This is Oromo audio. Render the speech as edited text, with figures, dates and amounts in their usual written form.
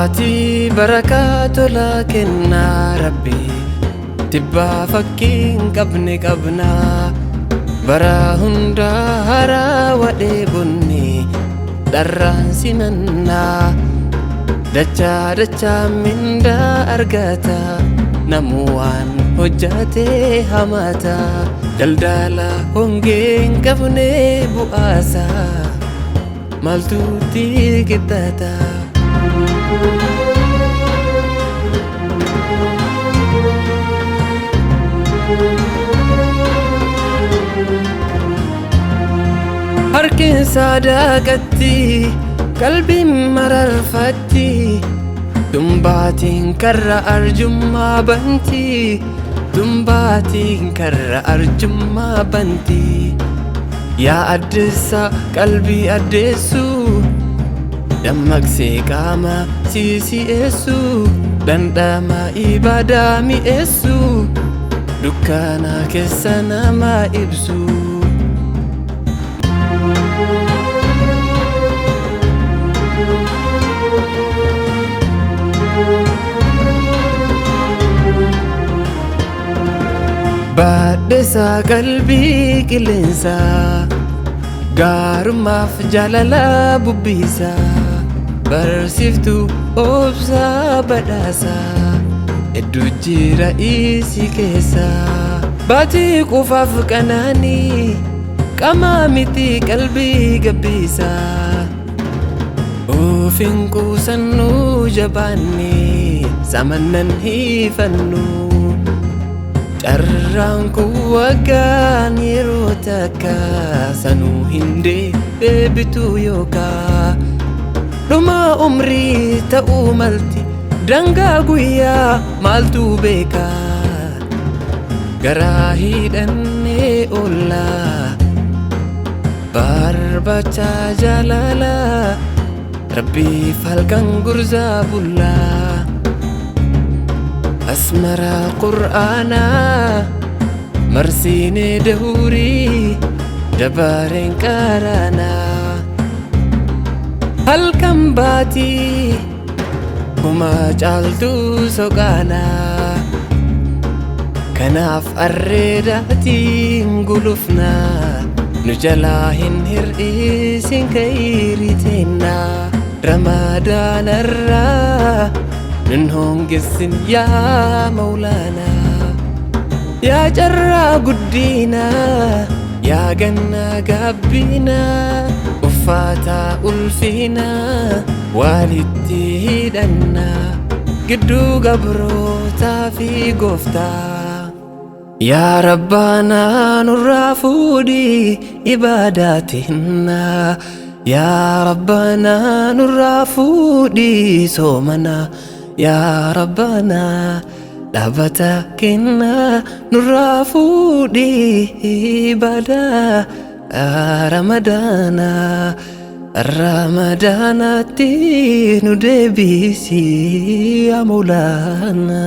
Baatii barakaa tola kennaa Rabbi, tibbaa fakkiin qabne qabnaa. Bara hundaa haraa wadhee bunni dharraan simannaa. Dachaa dachaa mindaa argata namu waan hojjatee hamata. Daldala hongeen qabne bu'aasa maaltuutti qixxaata. Harkin sadaqatti qalbiin mararfatti. Dumbaatiin karra arjummaa banti. Dumbaatiin karra arjummaa banti. Yaa addeessa qalbii addeessu, dammaqsee qaama si'eessu. Dhandhama ibaadaa mi'eessu, dukkaana keessa nama ibsu. Baadheessa qalbii qilleensa, gaarummaaf jaalala bubbisa. Barsiiftuu obsa badhaasa, hedduu jira isi keessa. Baatii qufaaf qanaanii, qaama miti qalbii gabbisa. Ofiin quusannu jabaanne, samannan hiifannu. Carraan kun waggaan yeroo takka, sanuu hin deebitu yookaa. Dhuma umrii ta'uu malti, dangaa guyyaa maaltu beeka. Garaa hidhannee oolla, barbaacha jaalala. Rabbiif halkan gurzaa bulla. Asmara qur'aana marsiinee dahurii, dabareen qaraana. Halkan baatii kuma caaltuu soqaana. Kanaaf arreedaatiin gulufna, nu jalaa hin hir'isin kayrii teenna. Ramadaanarraa nun hongessin yaa Mawlaana. Yaa carraa guddina, yaa ganna gabbina. Uffata ulfina walitti hidhanna, gidduu gabrootaa fi gooftaa. Yaa Rabbaana nurraa fuudhi ibaadaatinna. Yaa Rabbaana nurraa fuudhi soomana. Yaa Rabbaana dhaabbata kenna, nurraa fuudhi ibaadaa. Ramadaana Ramadaanatti nu deebisi yaa Mawlaana.